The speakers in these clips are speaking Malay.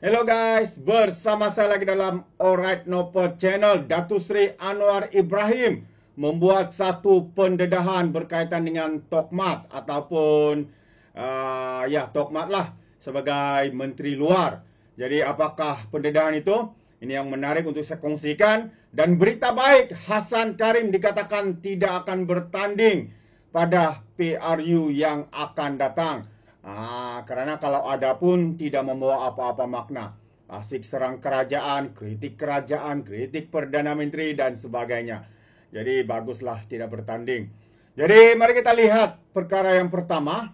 Hello guys, bersama saya lagi dalam Alright Nopod Channel. Datuk Seri Anwar Ibrahim membuat satu pendedahan berkaitan dengan Tokmat ataupun Tokmat lah sebagai Menteri Luar. Jadi apakah pendedahan itu? Ini yang menarik untuk saya kongsikan. Dan berita baik, Hassan Karim dikatakan tidak akan bertanding pada PRU yang akan datang. Karena kalau ada pun tidak membawa apa-apa makna. Asik serang kerajaan, kritik Perdana Menteri dan sebagainya. Jadi baguslah tidak bertanding. Jadi mari kita lihat perkara yang pertama.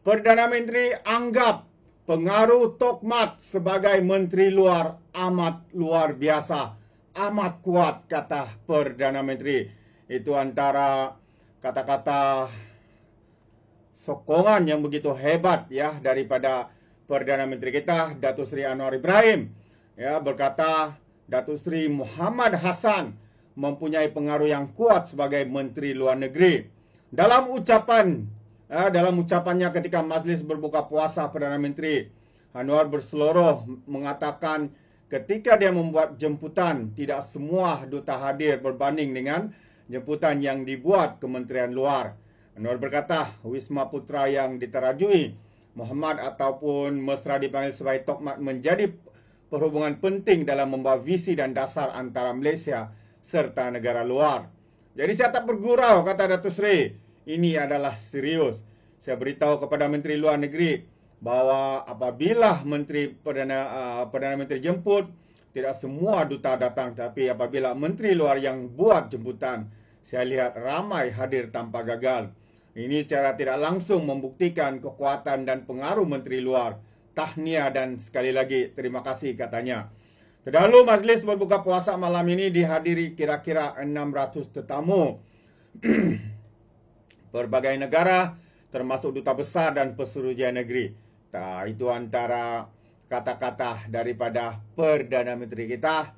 Perdana Menteri anggap pengaruh Tokmat sebagai Menteri Luar amat luar biasa. Amat kuat, kata Perdana Menteri. Itu antara kata-kata sokongan yang begitu hebat ya daripada Perdana Menteri kita Datuk Seri Anwar Ibrahim. Ya, berkata Datuk Seri Muhammad Hassan mempunyai pengaruh yang kuat sebagai Menteri Luar Negeri. Dalam ucapannya ketika majlis berbuka puasa Perdana Menteri, Anwar berseloroh mengatakan ketika dia membuat jemputan, tidak semua duta hadir berbanding dengan jemputan yang dibuat Kementerian Luar. Anwar berkata, Wisma Putra yang diterajui Muhammad ataupun mesra dipanggil sebagai Tokmat menjadi perhubungan penting dalam membawa visi dan dasar antara Malaysia serta negara luar. Jadi saya tak bergurau, kata Datuk Seri. Ini adalah serius. Saya beritahu kepada Menteri Luar Negeri bahawa apabila Perdana Menteri jemput, tidak semua duta datang. Tapi apabila Menteri Luar yang buat jemputan, saya lihat ramai hadir tanpa gagal. Ini secara tidak langsung membuktikan kekuatan dan pengaruh Menteri Luar. Tahniah dan sekali lagi terima kasih, katanya. Terdahulu majlis berbuka puasa malam ini dihadiri kira-kira 600 tetamu berbagai negara termasuk duta besar dan pesuruhjaya negeri. Itu antara kata-kata daripada Perdana Menteri kita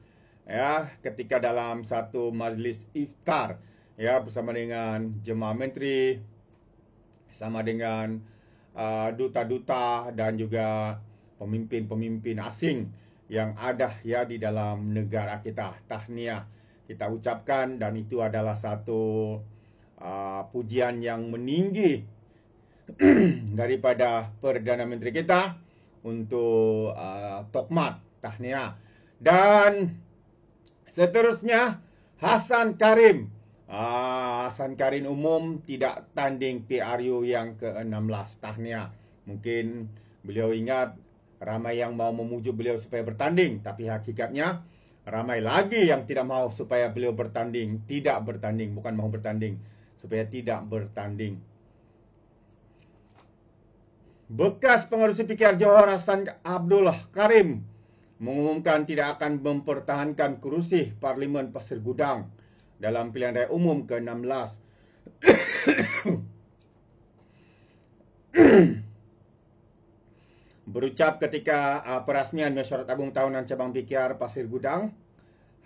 ya ketika dalam satu majlis iftar ya bersama dengan jemaah menteri, sama dengan duta-duta dan juga pemimpin-pemimpin asing yang ada ya di dalam negara kita. Tahniah kita ucapkan, dan itu adalah satu pujian yang meninggi daripada Perdana Menteri kita untuk Tokmat. Tahniah. Dan seterusnya Hassan Karim. Hassan Karim umum tidak tanding PRU yang ke-16. Tahniah. Mungkin beliau ingat ramai yang mau memujuk beliau supaya bertanding, tapi hakikatnya ramai lagi yang tidak mau supaya beliau bertanding. Tidak bertanding, bukan mau bertanding, supaya tidak bertanding. Bekas pengerusi PKR Johor Hassan Abdul Karim mengumumkan tidak akan mempertahankan kerusi Parlimen Pasir Gudang dalam pilihan raya umum ke-16. Berucap ketika perasmian Mesyuarat Agung Tahunan Cabang PKR Pasir Gudang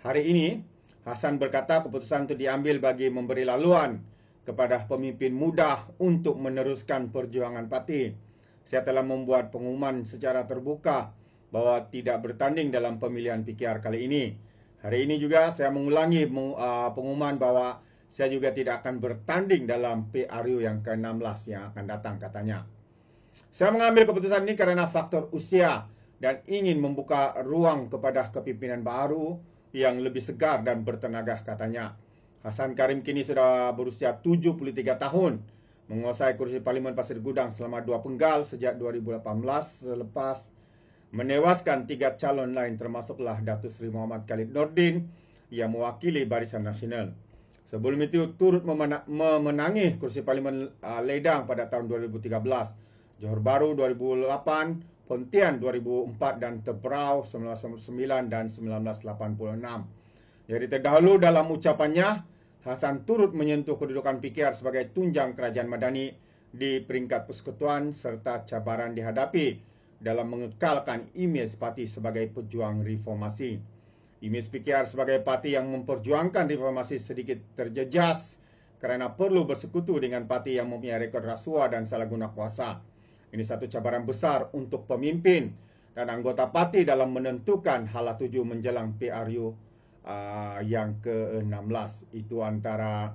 hari ini, Hassan berkata keputusan itu diambil bagi memberi laluan kepada pemimpin muda untuk meneruskan perjuangan parti. Saya telah membuat pengumuman secara terbuka bahwa tidak bertanding dalam pemilihan PKR kali ini. Hari ini juga saya mengulangi pengumuman bahwa saya juga tidak akan bertanding dalam PRU yang ke-16 yang akan datang, katanya. Saya mengambil keputusan ini karena faktor usia dan ingin membuka ruang kepada kepimpinan baru yang lebih segar dan bertenaga, katanya. Hassan Karim kini sudah berusia 73 tahun, menguasai kursi Parlimen Pasir Gudang selama 2 penggal sejak 2018 selepas menewaskan 3 calon lain termasuklah Datuk Seri Muhammad Khalid Nordin yang mewakili Barisan Nasional. Sebelum itu turut memenangi kursi Parlimen Ledang pada tahun 2013, Johor Bahru 2008, Pontian 2004 dan Tebrau 1999 dan 1986. Jadi terdahulu dalam ucapannya, Hassan turut menyentuh kedudukan PKR sebagai tunjang kerajaan madani di peringkat persekutuan serta cabaran dihadapi dalam mengekalkan imej parti sebagai pejuang reformasi. Imej PKR sebagai parti yang memperjuangkan reformasi sedikit terjejas kerana perlu bersekutu dengan parti yang mempunyai rekod rasuah dan salah guna kuasa. Ini satu cabaran besar untuk pemimpin dan anggota parti dalam menentukan hala tuju menjelang PRU yang ke-16. Itu antara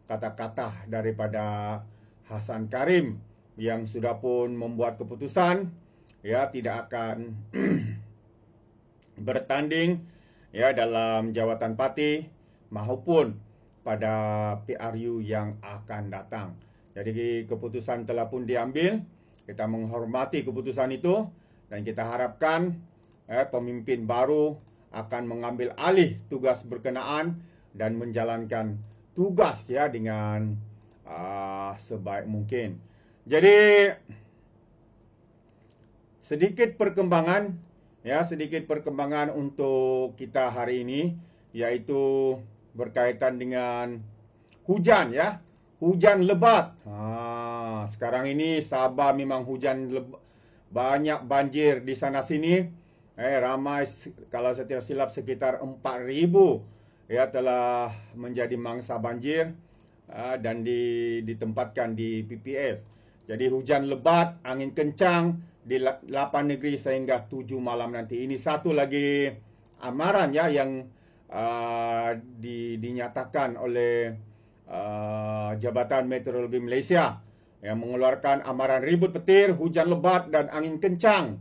kata-kata daripada Hasan Karim yang sudah pun membuat keputusan ya tidak akan bertanding ya dalam jawatan parti maupun pada PRU yang akan datang. Jadi keputusan telah pun diambil. Kita menghormati keputusan itu dan kita harapkan pemimpin baru akan mengambil alih tugas berkenaan dan menjalankan tugas ya dengan sebaik mungkin. Jadi sedikit perkembangan untuk kita hari ini, yaitu berkaitan dengan hujan ya. Hujan lebat. Sekarang ini Sabah memang hujan banyak banjir di sana sini. Ramai, kalau saya tidak silap sekitar 4,000 ya telah menjadi mangsa banjir dan ditempatkan di PPS. Jadi hujan lebat, angin kencang di 8 negeri sehingga 7 malam nanti. Ini satu lagi amaran ya yang dinyatakan oleh Jabatan Meteorologi Malaysia yang mengeluarkan amaran ribut petir, hujan lebat dan angin kencang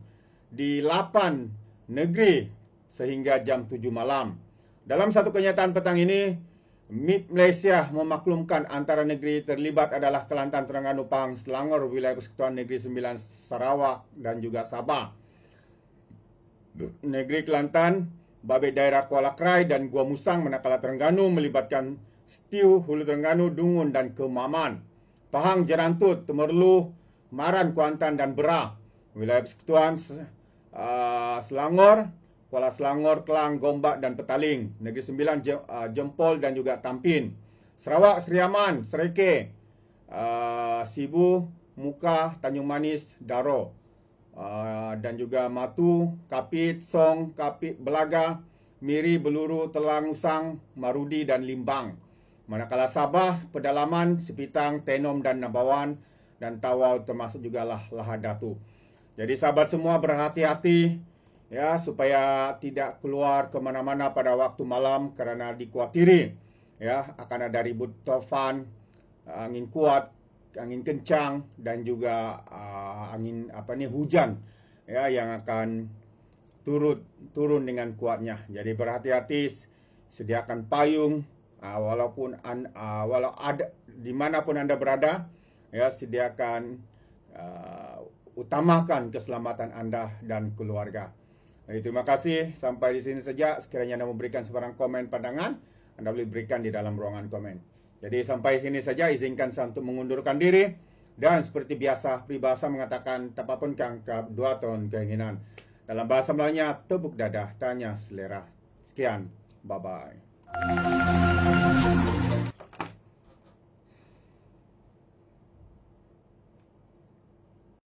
di 8 negeri sehingga jam 7 malam. Dalam satu kenyataan petang ini, MIT Malaysia memaklumkan antara negeri terlibat adalah Kelantan, Terengganu, Pahang, Selangor, Wilayah Persekutuan Negeri Sembilan, Sarawak dan juga Sabah. Negeri Kelantan, Babit Daerah Kuala Krai dan Gua Musang, manakala Terengganu melibatkan Setiu, Hulu Terengganu, Dungun dan Kemaman. Pahang, Jerantut, Temerloh, Maran, Kuantan dan Bera. Wilayah Persekutuan Selangor, Kuala Selangor, Kelang, Gombak dan Petaling. Negeri Sembilan, Jempol dan juga Tampin. Sarawak, Seriaman, Sereke, Sibu, Muka, Tanjung Manis, Daro. Dan juga Matu, Kapit, Song, Kapit, Belaga, Miri, Beluru, Telang, Usang, Marudi dan Limbang. Manakala Sabah, Pedalaman, Sepitang, Tenom dan Nabawan dan Tawau termasuk juga Lahadatu. Jadi sahabat semua berhati-hati ya supaya tidak keluar ke mana-mana pada waktu malam karena dikuatiri ya akan ada ribut taufan, angin kuat, angin kencang dan juga hujan ya yang akan turun dengan kuatnya. Jadi berhati-hati, sediakan payung walau ada dimanapun Anda berada ya, sediakan utamakan keselamatan Anda dan keluarga. Jadi, terima kasih, sampai di sini saja. Sekiranya Anda memberikan sebarang komen pandangan, Anda boleh berikan di dalam ruangan komen. Jadi sampai sini saja, izinkan saya untuk mengundurkan diri. Dan seperti biasa, peribahasa mengatakan tapapun kangkap 2 tahun keinginan. Dalam bahasa Melayunya, tepuk dadah, tanya selera. Sekian, bye-bye.